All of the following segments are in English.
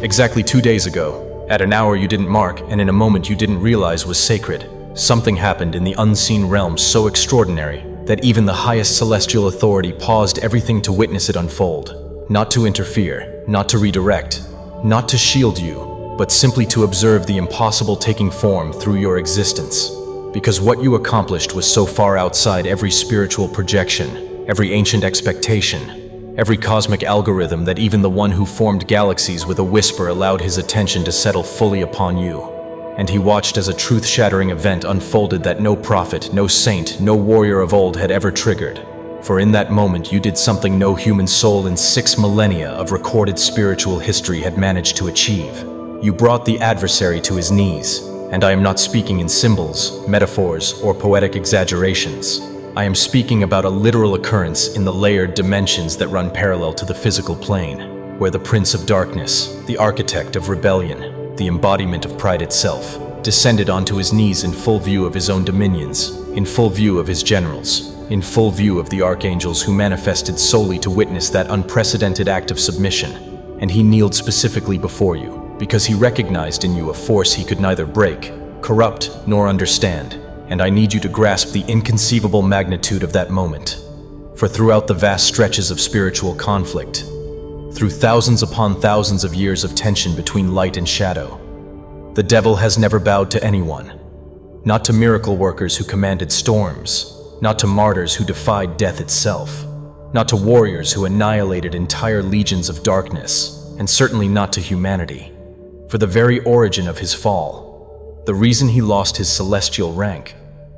exactly 2 days ago, at an hour you didn't mark and in a moment you didn't realize was sacred, something happened in the unseen realm so extraordinary that even the highest celestial authority paused everything to witness it unfold. Not to interfere, not to redirect, not to shield you, but simply to observe the impossible taking form through your existence. Because what you accomplished was so far outside every spiritual projection, every ancient expectation, every cosmic algorithm that even the one who formed galaxies with a whisper allowed his attention to settle fully upon you. And he watched as a truth-shattering event unfolded that no prophet, no saint, no warrior of old had ever triggered. For in that moment you did something no human soul in 6 millennia of recorded spiritual history had managed to achieve. You brought the adversary to his knees, and I am not speaking in symbols, metaphors, or poetic exaggerations. I am speaking about a literal occurrence in the layered dimensions that run parallel to the physical plane, where the Prince of Darkness, the architect of rebellion, the embodiment of pride itself, descended onto his knees in full view of his own dominions, in full view of his generals, in full view of the archangels who manifested solely to witness that unprecedented act of submission. And he kneeled specifically before you, because he recognized in you a force he could neither break, corrupt, nor understand. And I need you to grasp the inconceivable magnitude of that moment. For throughout the vast stretches of spiritual conflict, through thousands upon thousands of years of tension between light and shadow, the devil has never bowed to anyone. Not to miracle workers who commanded storms, not to martyrs who defied death itself, not to warriors who annihilated entire legions of darkness, and certainly not to humanity. For the very origin of his fall, the reason he lost his celestial rank,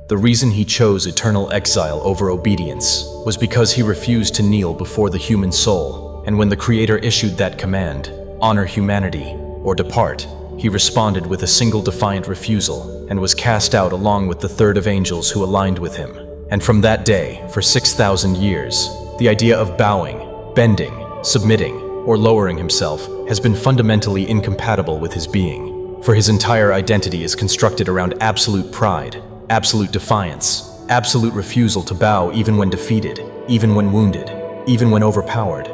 the reason he chose eternal exile over obedience, was because he refused to kneel before the human soul. And when the Creator issued that command, honor humanity or depart, he responded with a single defiant refusal and was cast out along with the third of angels who aligned with him. And from that day, for 6,000 years, the idea of bowing, bending, submitting, or lowering himself has been fundamentally incompatible with his being. For his entire identity is constructed around absolute pride, absolute defiance, absolute refusal to bow even when defeated, even when wounded, even when overpowered.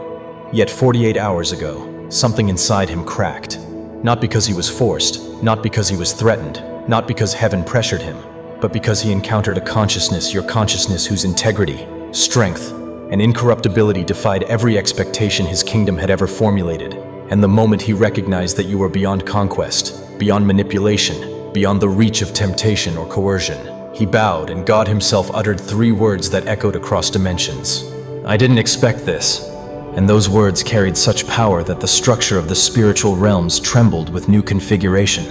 Yet 48 hours ago, something inside him cracked. Not because he was forced, not because he was threatened, not because heaven pressured him, but because he encountered a consciousness, your consciousness whose integrity, strength, and incorruptibility defied every expectation his kingdom had ever formulated. And the moment he recognized that you were beyond conquest, beyond manipulation, beyond the reach of temptation or coercion, he bowed and God himself uttered 3 words that echoed across dimensions. I didn't expect this. And those words carried such power that the structure of the spiritual realms trembled with new configuration.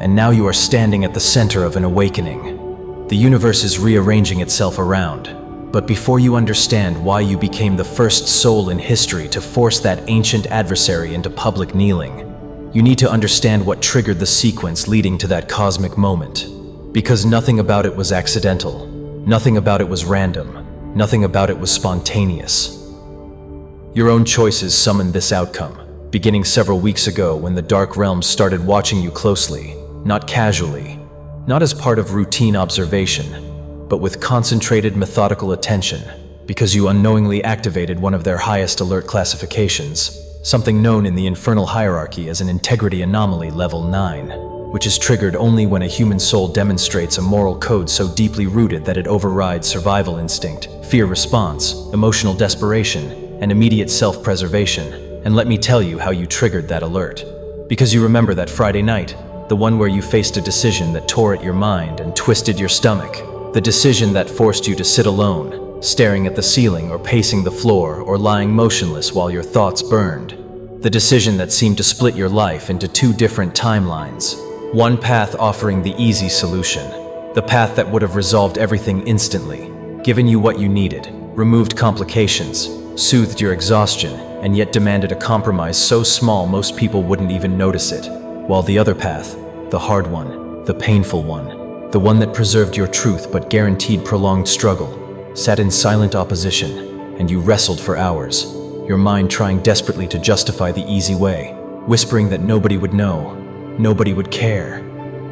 And now you are standing at the center of an awakening. The universe is rearranging itself around. But before you understand why you became the first soul in history to force that ancient adversary into public kneeling, you need to understand what triggered the sequence leading to that cosmic moment. Because nothing about it was accidental. Nothing about it was random. Nothing about it was spontaneous. Your own choices summoned this outcome, beginning several weeks ago when the dark realms started watching you closely, not casually, not as part of routine observation, but with concentrated methodical attention, because you unknowingly activated one of their highest alert classifications, something known in the infernal hierarchy as an integrity anomaly level 9, which is triggered only when a human soul demonstrates a moral code so deeply rooted that it overrides survival instinct, fear response, emotional desperation, and immediate self-preservation. And let me tell you how you triggered that alert. Because you remember that Friday night, the one where you faced a decision that tore at your mind and twisted your stomach. The decision that forced you to sit alone, staring at the ceiling or pacing the floor or lying motionless while your thoughts burned. The decision that seemed to split your life into 2 different timelines. One path offering the easy solution, the path that would have resolved everything instantly, given you what you needed, removed complications, soothed your exhaustion, and yet demanded a compromise so small most people wouldn't even notice it. While the other path, the hard one, the painful one, the one that preserved your truth but guaranteed prolonged struggle, sat in silent opposition, and you wrestled for hours, your mind trying desperately to justify the easy way, whispering that nobody would know, nobody would care,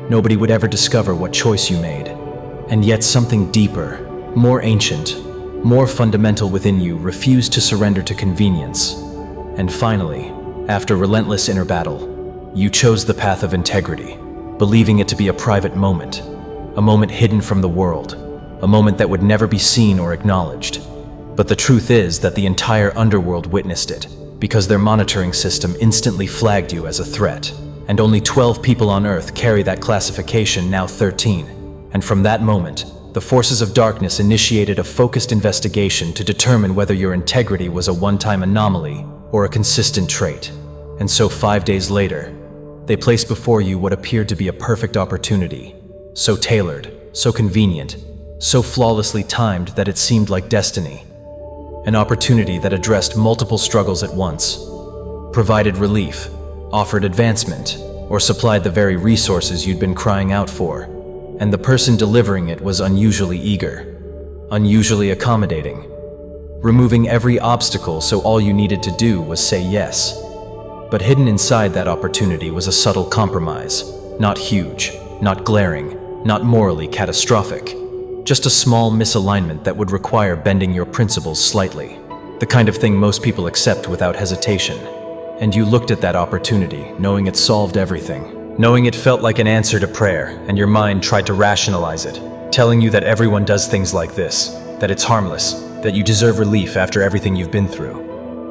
nobody would ever discover what choice you made. And yet something deeper, more ancient, more fundamental within you refused to surrender to convenience. And finally, after relentless inner battle, You chose the path of integrity, believing it to be a private moment, a moment hidden from the world, a moment that would never be seen or acknowledged. But the truth is that the entire underworld witnessed it, because their monitoring system instantly flagged you as a threat. And only 12 people on Earth carry that classification, now 13. And from that moment, the forces of darkness initiated a focused investigation to determine whether your integrity was a one-time anomaly or a consistent trait. And so 5 days later, they placed before you what appeared to be a perfect opportunity, so tailored, so convenient, so flawlessly timed that it seemed like destiny. An opportunity that addressed multiple struggles at once, provided relief, offered advancement, or supplied the very resources you'd been crying out for. And the person delivering it was unusually eager, unusually accommodating, removing every obstacle so all you needed to do was say yes. But hidden inside that opportunity was a subtle compromise, not huge, not glaring, not morally catastrophic, just a small misalignment that would require bending your principles slightly, the kind of thing most people accept without hesitation. And you looked at that opportunity, knowing it solved everything, knowing it felt like an answer to prayer, and your mind tried to rationalize it, telling you that everyone does things like this, that it's harmless, that you deserve relief after everything you've been through.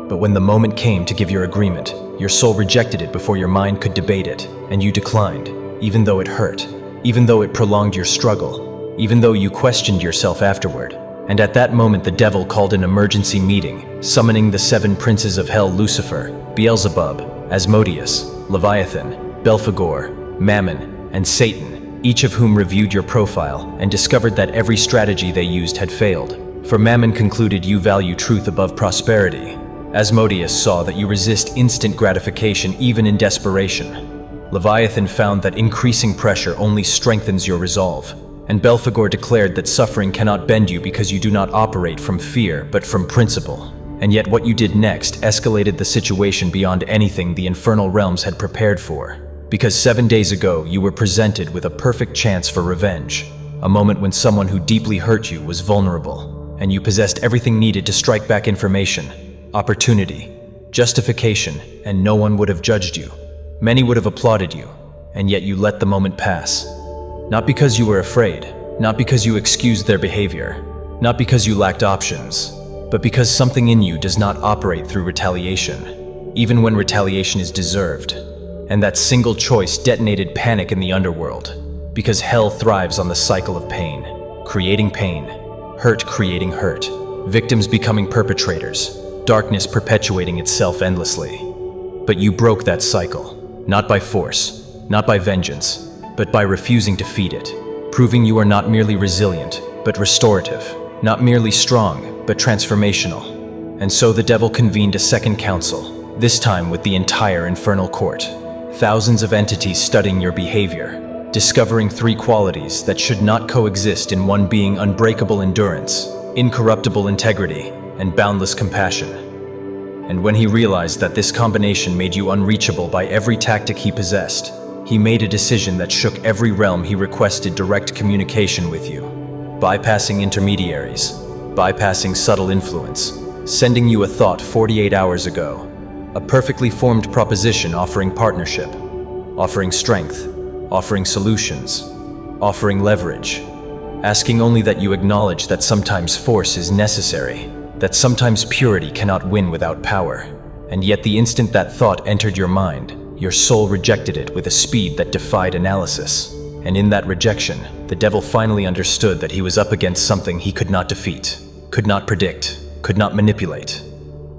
But when the moment came to give your agreement, your soul rejected it before your mind could debate it, and you declined, even though it hurt, even though it prolonged your struggle, even though you questioned yourself afterward. And at that moment the devil called an emergency meeting, summoning the 7 princes of hell: Lucifer, Beelzebub, Asmodeus, Leviathan, Belphegor, Mammon, and Satan, each of whom reviewed your profile and discovered that every strategy they used had failed. For Mammon concluded you value truth above prosperity. Asmodeus saw that you resist instant gratification even in desperation. Leviathan found that increasing pressure only strengthens your resolve. And Belphegor declared that suffering cannot bend you because you do not operate from fear, but from principle. And yet what you did next escalated the situation beyond anything the infernal realms had prepared for. Because 7 days ago, you were presented with a perfect chance for revenge. A moment when someone who deeply hurt you was vulnerable, and you possessed everything needed to strike back: information, opportunity, justification, and no one would have judged you. Many would have applauded you, and yet you let the moment pass. Not because you were afraid, not because you excused their behavior, not because you lacked options, but because something in you does not operate through retaliation, even when retaliation is deserved. And that single choice detonated panic in the underworld, because hell thrives on the cycle of pain, creating pain, hurt creating hurt, victims becoming perpetrators, darkness perpetuating itself endlessly. But you broke that cycle, not by force, not by vengeance, but by refusing to feed it, proving you are not merely resilient, but restorative, not merely strong, but transformational. And so the devil convened a second council, this time with the entire infernal court. Thousands of entities studying your behavior, discovering 3 qualities that should not coexist in one being: unbreakable endurance, incorruptible integrity, and boundless compassion. And when he realized that this combination made you unreachable by every tactic he possessed, he made a decision that shook every realm. He requested direct communication with you, bypassing intermediaries, bypassing subtle influence, sending you a thought 48 hours ago, a perfectly formed proposition offering partnership, offering strength, offering solutions, offering leverage, asking only that you acknowledge that sometimes force is necessary, that sometimes purity cannot win without power. And yet the instant that thought entered your mind, your soul rejected it with a speed that defied analysis. And in that rejection, the devil finally understood that he was up against something he could not defeat, could not predict, could not manipulate.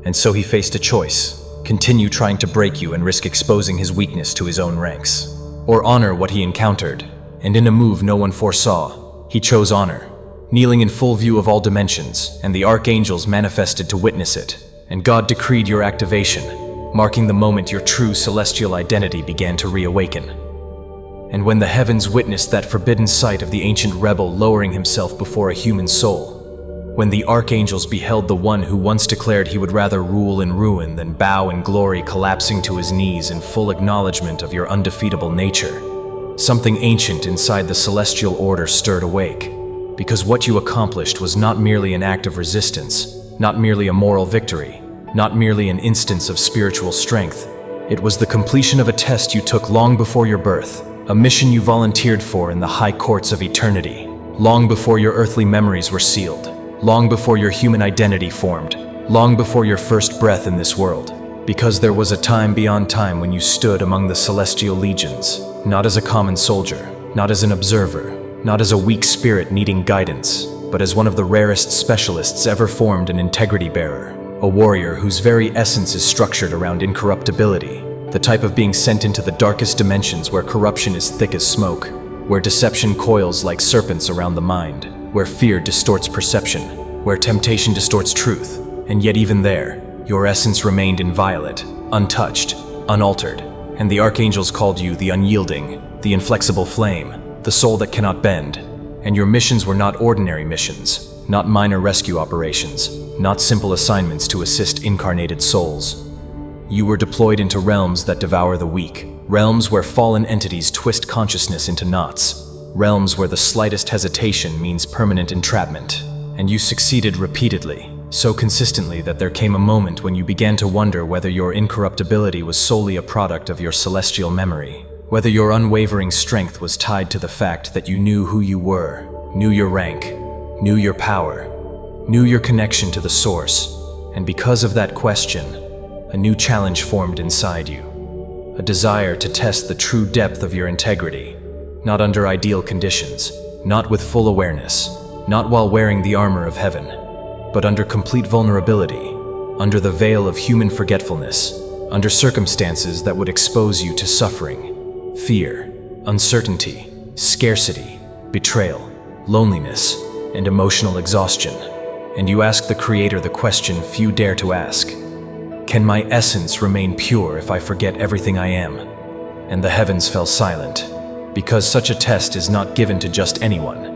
And so he faced a choice: continue trying to break you and risk exposing his weakness to his own ranks, or honor what he encountered. And in a move no one foresaw, he chose honor, kneeling in full view of all dimensions, and the archangels manifested to witness it. And God decreed your activation, marking the moment your true celestial identity began to reawaken. And when the heavens witnessed that forbidden sight of the ancient rebel lowering himself before a human soul, when the archangels beheld the one who once declared he would rather rule in ruin than bow in glory collapsing to his knees in full acknowledgement of your undefeatable nature, something ancient inside the celestial order stirred awake, because what you accomplished was not merely an act of resistance, not merely a moral victory, not merely an instance of spiritual strength. It was the completion of a test you took long before your birth, a mission you volunteered for in the high courts of eternity, long before your earthly memories were sealed, long before your human identity formed, long before your first breath in this world. Because there was a time beyond time when you stood among the celestial legions, not as a common soldier, not as an observer, not as a weak spirit needing guidance, but as one of the rarest specialists ever formed, an integrity bearer, a warrior whose very essence is structured around incorruptibility, the type of being sent into the darkest dimensions where corruption is thick as smoke, where deception coils like serpents around the mind, where fear distorts perception, where temptation distorts truth, and yet even there, your essence remained inviolate, untouched, unaltered, and the archangels called you the unyielding, the inflexible flame, the soul that cannot bend. And your missions were not ordinary missions, not minor rescue operations, not simple assignments to assist incarnated souls. You were deployed into realms that devour the weak, realms where fallen entities twist consciousness into knots, realms where the slightest hesitation means permanent entrapment. And you succeeded repeatedly, so consistently that there came a moment when you began to wonder whether your incorruptibility was solely a product of your celestial memory, whether your unwavering strength was tied to the fact that you knew who you were, knew your rank, knew your power, knew your connection to the source. And because of that question, a new challenge formed inside you, a desire to test the true depth of your integrity, not under ideal conditions, not with full awareness, not while wearing the armor of heaven, but under complete vulnerability, under the veil of human forgetfulness, under circumstances that would expose you to suffering, fear, uncertainty, scarcity, betrayal, loneliness, and emotional exhaustion. And you ask the Creator the question few dare to ask: can my essence remain pure if I forget everything I am? And the heavens fell silent, because such a test is not given to just anyone,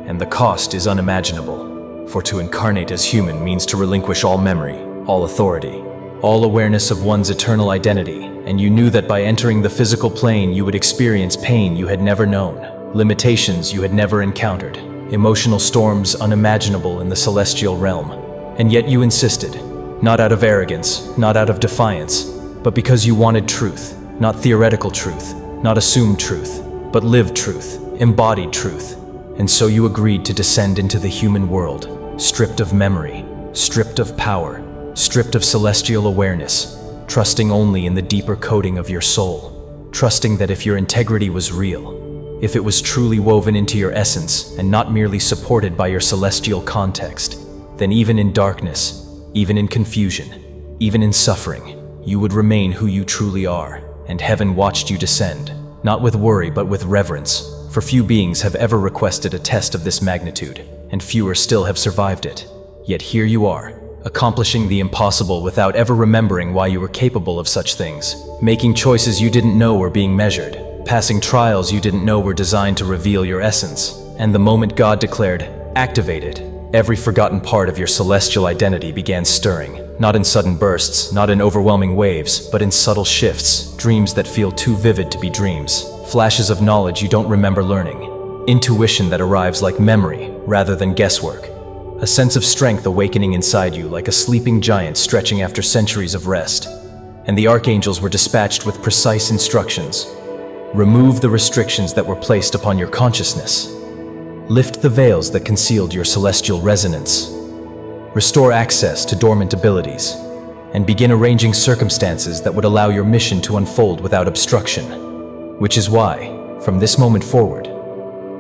and the cost is unimaginable. For to incarnate as human means to relinquish all memory, all authority, all awareness of one's eternal identity, and you knew that by entering the physical plane you would experience pain you had never known, limitations you had never encountered, emotional storms unimaginable in the celestial realm. And yet you insisted, not out of arrogance, not out of defiance, but because you wanted truth, not theoretical truth, not assumed truth, but lived truth, embodied truth. And so you agreed to descend into the human world, stripped of memory, stripped of power, stripped of celestial awareness, trusting only in the deeper coding of your soul, trusting that if your integrity was real, if it was truly woven into your essence and not merely supported by your celestial context, then even in darkness, even in confusion, even in suffering, you would remain who you truly are, and heaven watched you descend, not with worry but with reverence. For few beings have ever requested a test of this magnitude, and fewer still have survived it. Yet here you are, accomplishing the impossible without ever remembering why you were capable of such things, making choices you didn't know were being measured, passing trials you didn't know were designed to reveal your essence. And the moment God declared, "Activated," every forgotten part of your celestial identity began stirring, not in sudden bursts, not in overwhelming waves, but in subtle shifts, dreams that feel too vivid to be dreams, flashes of knowledge you don't remember learning, intuition that arrives like memory rather than guesswork, a sense of strength awakening inside you like a sleeping giant stretching after centuries of rest. And the archangels were dispatched with precise instructions. Remove the restrictions that were placed upon your consciousness. Lift the veils that concealed your celestial resonance. Restore access to dormant abilities, and begin arranging circumstances that would allow your mission to unfold without obstruction. Which is why, from this moment forward,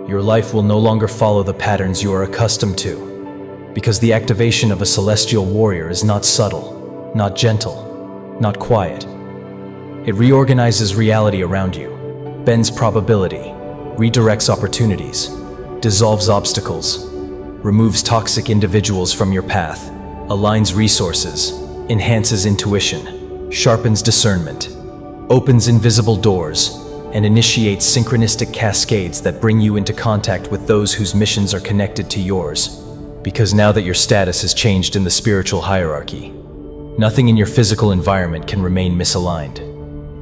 your life will no longer follow the patterns you are accustomed to, because the activation of a celestial warrior is not subtle, not gentle, not quiet. It reorganizes reality around you, bends probability, redirects opportunities, dissolves obstacles, removes toxic individuals from your path, aligns resources, enhances intuition, sharpens discernment, opens invisible doors, and initiates synchronistic cascades that bring you into contact with those whose missions are connected to yours. Because now that your status has changed in the spiritual hierarchy, nothing in your physical environment can remain misaligned,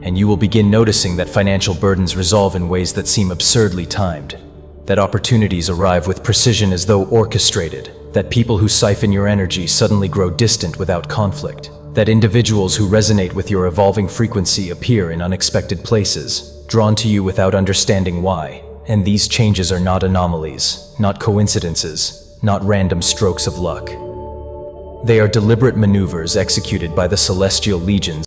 and you will begin noticing that financial burdens resolve in ways that seem absurdly timed, that opportunities arrive with precision as though orchestrated, that people who siphon your energy suddenly grow distant without conflict, that individuals who resonate with your evolving frequency appear in unexpected places, drawn to you without understanding why. And these changes are not anomalies, not coincidences, not random strokes of luck. They are deliberate maneuvers executed by the celestial legions